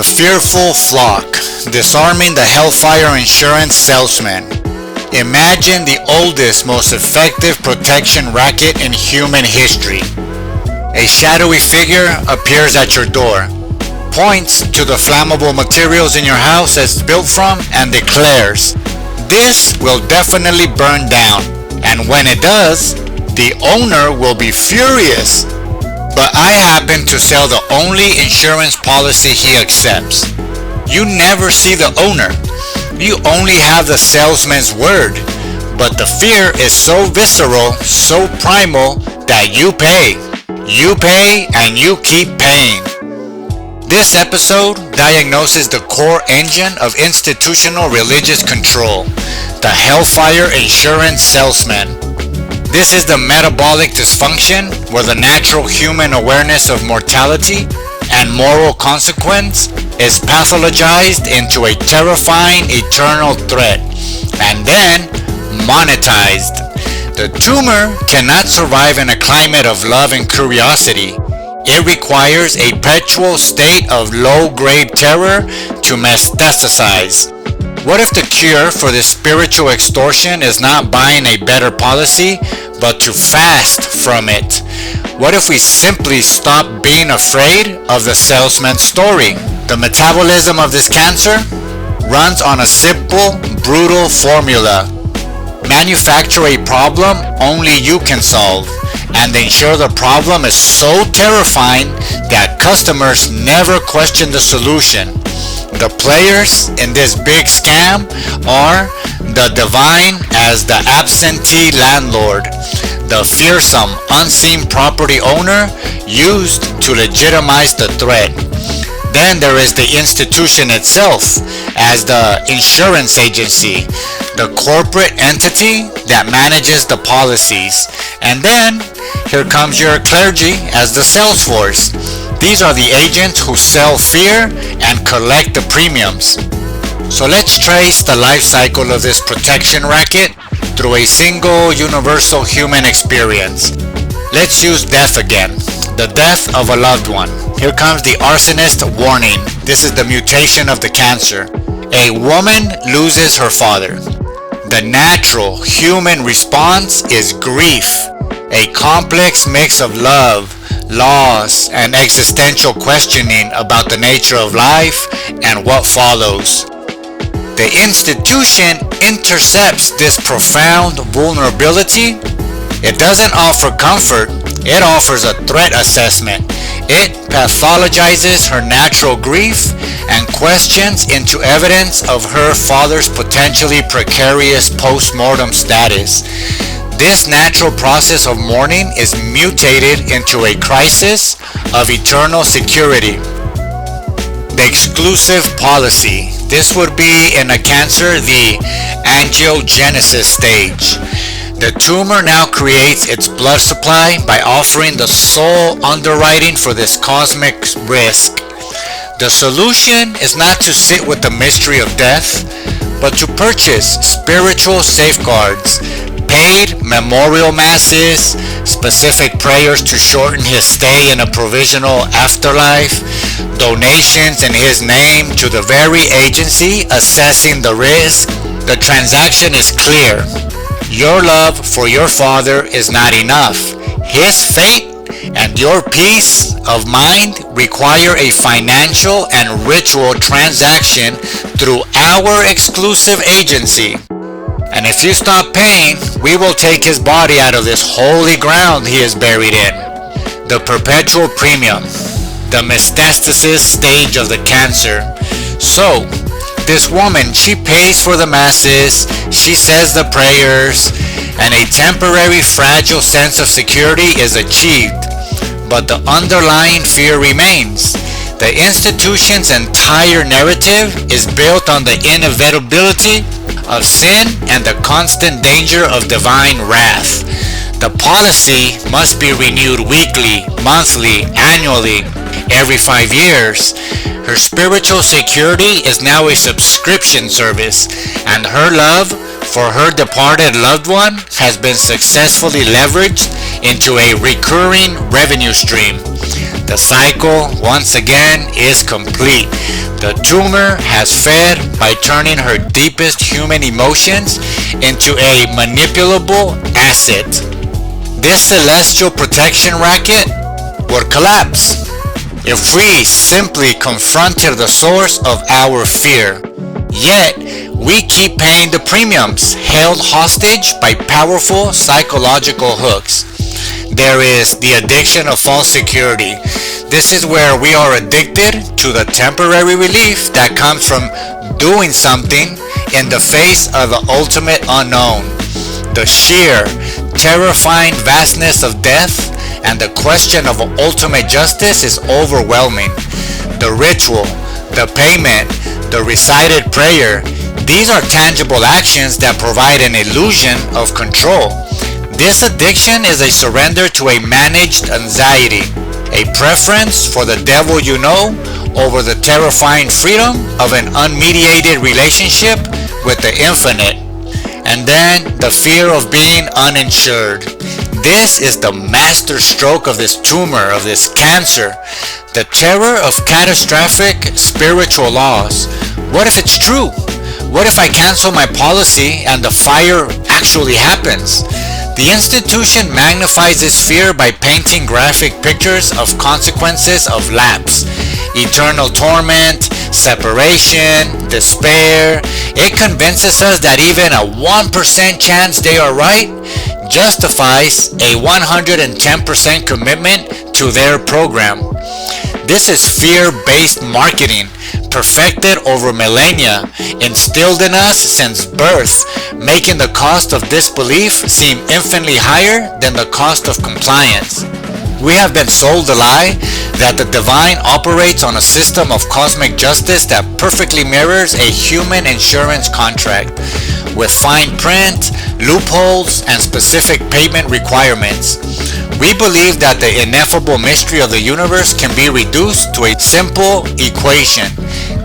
The Fearful Flock, Disarming the Hellfire Insurance Salesman. Imagine the oldest, most effective protection racket in human history. A shadowy figure appears at your door, points to the flammable materials in your house it's built from, and declares, "This will definitely burn down, and when it does, the owner will be furious. But I happen to sell the only insurance policy he accepts." You never see the owner. You only have the salesman's word. But the fear is so visceral, so primal, that you pay. You pay and you keep paying. This episode diagnoses the core engine of institutional religious control, the Hellfire Insurance Salesman. This is the metabolic dysfunction where the natural human awareness of mortality and moral consequence is pathologized into a terrifying eternal threat and then monetized. The tumor cannot survive in a climate of love and curiosity. It requires a perpetual state of low-grade terror to metastasize. What if the cure for this spiritual extortion is not buying a better policy, but to fast from it? What if we simply stop being afraid of the salesman's story? The metabolism of this cancer runs on a simple, brutal formula. Manufacture a problem only you can solve, and ensure the problem is so terrifying that customers never question the solution. The players in this big scam are the divine as the absentee landlord, the fearsome unseen property owner used to legitimize the threat. Then there is the institution itself as the insurance agency, the corporate entity that manages the policies. And then here comes your clergy as the sales force. These are the agents who sell fear and collect the premiums. So let's trace the life cycle of this protection racket through a single universal human experience. Let's use death again, the death of a loved one. Here comes the arsonist warning. This is the mutation of the cancer. A woman loses her father. The natural human response is grief, a complex mix of love, loss, and existential questioning about the nature of life and what follows. The institution intercepts this profound vulnerability. It doesn't offer comfort, it offers a threat assessment. It pathologizes her natural grief and questions into evidence of her father's potentially precarious post-mortem status. This natural process of mourning is mutated into a crisis of eternal security. The exclusive policy. This would be in a cancer the angiogenesis stage. The tumor now creates its blood supply by offering the sole underwriting for this cosmic risk. The solution is not to sit with the mystery of death, but to purchase spiritual safeguards, paid memorial masses, specific prayers to shorten his stay in a provisional afterlife, donations in his name to the very agency assessing the risk. The transaction is clear. Your love for your father is not enough. His fate and your peace of mind require a financial and ritual transaction through our exclusive agency. And if you stop paying, we will take his body out of this holy ground he is buried in. The perpetual premium, the metastasis stage of the cancer. So, this woman, she pays for the masses, she says the prayers, and a temporary fragile sense of security is achieved. But the underlying fear remains. The institution's entire narrative is built on the inevitability of sin and the constant danger of divine wrath. The policy must be renewed weekly, monthly, annually, every 5 years. Her spiritual security is now a subscription service, and her love for her departed loved one has been successfully leveraged into a recurring revenue stream. The cycle, once again, is complete. The tumor has fed by turning her deepest human emotions into a manipulable asset. This celestial protection racket would collapse if we simply confronted the source of our fear. Yet, we keep paying the premiums, held hostage by powerful psychological hooks. There is the addiction of false security. This is where we are addicted to the temporary relief that comes from doing something in the face of the ultimate unknown. The sheer, terrifying vastness of death and the question of ultimate justice is overwhelming. The ritual, the payment, the recited prayer, these are tangible actions that provide an illusion of control. This addiction is a surrender to a managed anxiety, a preference for the devil you know over the terrifying freedom of an unmediated relationship with the infinite. And then the fear of being uninsured. This is the master stroke of this tumor, of this cancer. The terror of catastrophic spiritual loss. What if it's true? What if I cancel my policy and the fire actually happens? The institution magnifies this fear by painting graphic pictures of consequences of lapse, eternal torment, separation, despair. It convinces us that even a 1% chance they are right justifies a 110% commitment to their program. This is fear-based marketing, perfected over millennia, instilled in us since birth, making the cost of disbelief seem infinitely higher than the cost of compliance. We have been sold the lie that the divine operates on a system of cosmic justice that perfectly mirrors a human insurance contract, with fine print, loopholes, and specific payment requirements. We believe that the ineffable mystery of the universe can be reduced to a simple equation.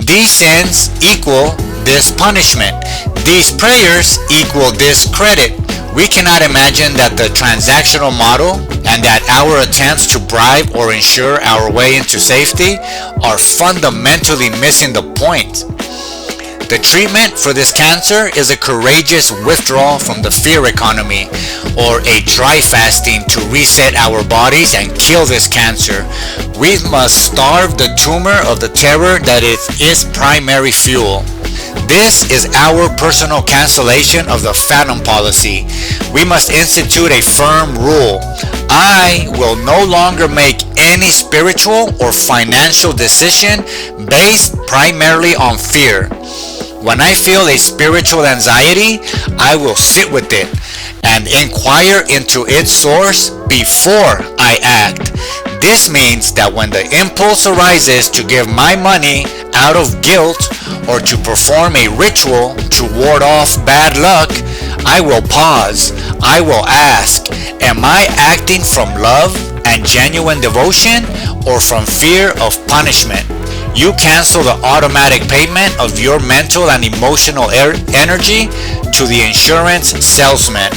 These sins equal this punishment. These prayers equal this credit. We cannot imagine that the transactional model and that our attempts to bribe or insure our way into safety are fundamentally missing the point. The treatment for this cancer is a courageous withdrawal from the fear economy, or a dry fasting to reset our bodies and kill this cancer. We must starve the tumor of the terror that is its primary fuel. This is our personal cancellation of the phantom policy. We must institute a firm rule. I will no longer make any spiritual or financial decision based primarily on fear. When I feel a spiritual anxiety, I will sit with it and inquire into its source before I act. This means that when the impulse arises to give my money out of guilt or to perform a ritual to ward off bad luck, I will pause. I will ask, am I acting from love and genuine devotion or from fear of punishment? You cancel the automatic payment of your mental and emotional energy to the insurance salesman.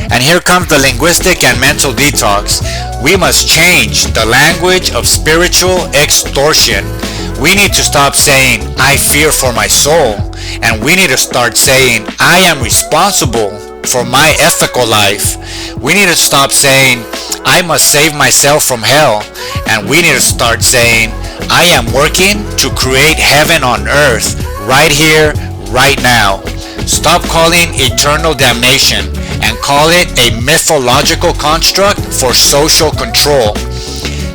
And here comes the linguistic and mental detox. We must change the language of spiritual extortion. We need to stop saying, I fear for my soul. And we need to start saying, I am responsible for my ethical life. We need to stop saying, I must save myself from hell. And we need to start saying, I am working to create heaven on earth, right here, right now. Stop calling eternal damnation and call it a mythological construct for social control.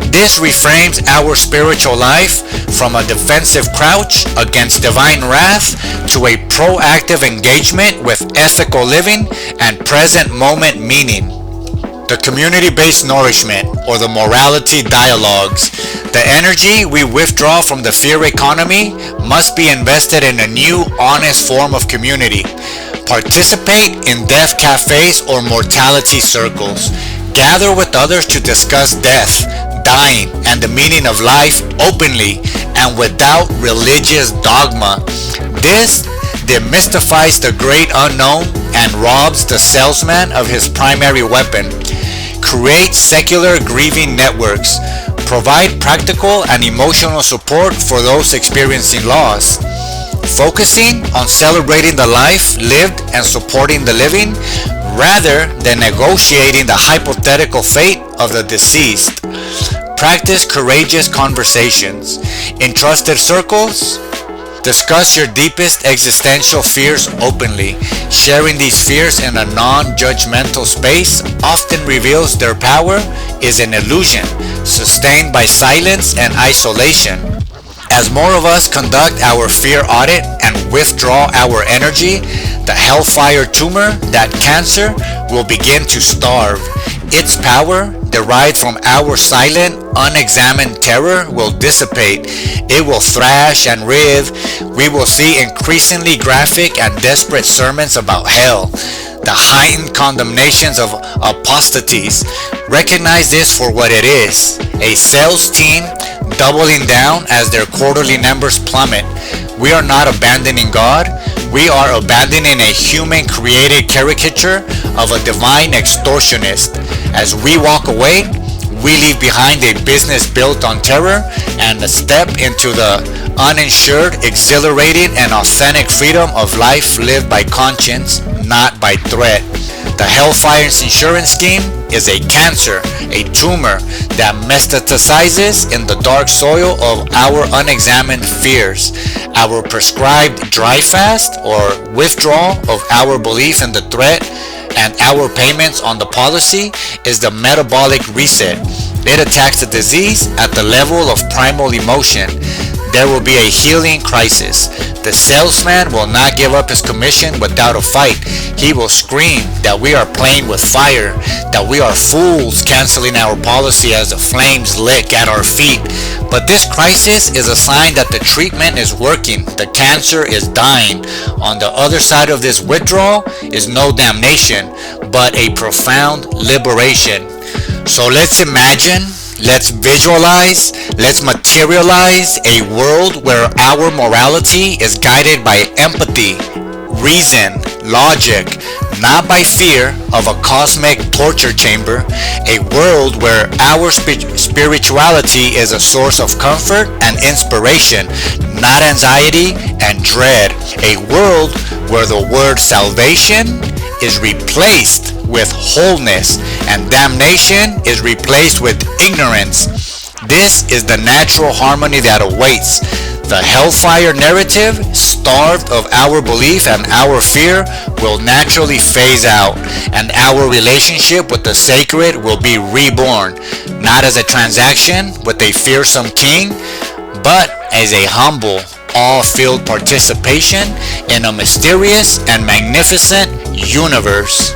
This reframes our spiritual life from a defensive crouch against divine wrath to a proactive engagement with ethical living and present moment meaning. The community-based nourishment, or the Mortality Dialogues. The energy we withdraw from the fear economy must be invested in a new, honest form of community. Participate in death cafes or mortality circles. Gather with others to discuss death, dying, and the meaning of life openly and without religious dogma. This demystifies the great unknown and robs the salesman of his primary weapon. Create secular grieving networks. provide practical and emotional support for those experiencing loss, focusing on celebrating the life lived and supporting the living rather than negotiating the hypothetical fate of the deceased. Practice courageous conversations. In trusted circles, discuss your deepest existential fears openly. Sharing these fears in a non-judgmental space often reveals their power is an illusion, sustained by silence and isolation. As more of us conduct our fear audit and withdraw our energy, the hellfire tumor, that cancer, will begin to starve. Its power, derived from our silent, unexamined terror, will dissipate. It will thrash and writhe. We will see increasingly graphic and desperate sermons about hell, the heightened condemnations of apostates. Recognize this for what it is: a sales team doubling down as their quarterly numbers plummet. We are not abandoning God. We are abandoning a human-created caricature of a divine extortionist. As we walk away, we leave behind a business built on terror and a step into the uninsured, exhilarating, and authentic freedom of life lived by conscience, not by threat. The Hellfire Insurance Scheme is a cancer, a tumor that metastasizes in the dark soil of our unexamined fears. Our prescribed dry fast or withdrawal of our belief in the threat and our payments on the policy is the metabolic reset. It attacks the disease at the level of primal emotion. There will be a healing crisis. The salesman will not give up his commission without a fight. He will scream that we are playing with fire, that we are fools canceling our policy as the flames lick at our feet. But this crisis is a sign that the treatment is working. The cancer is dying. On the other side of this withdrawal is no damnation, but a profound liberation. So let's imagine, let's visualize, let's materialize a world where our morality is guided by empathy, reason, logic, not by fear of a cosmic torture chamber. A world where our spirituality is a source of comfort and inspiration, not anxiety and dread. A world where the word salvation is replaced with wholeness and damnation is replaced with ignorance. This is the natural harmony that awaits. The hellfire narrative, starved of our belief and our fear, will naturally phase out, and our relationship with the sacred will be reborn, not as a transaction with a fearsome king, but as a humble, awe-filled participation in a mysterious and magnificent universe.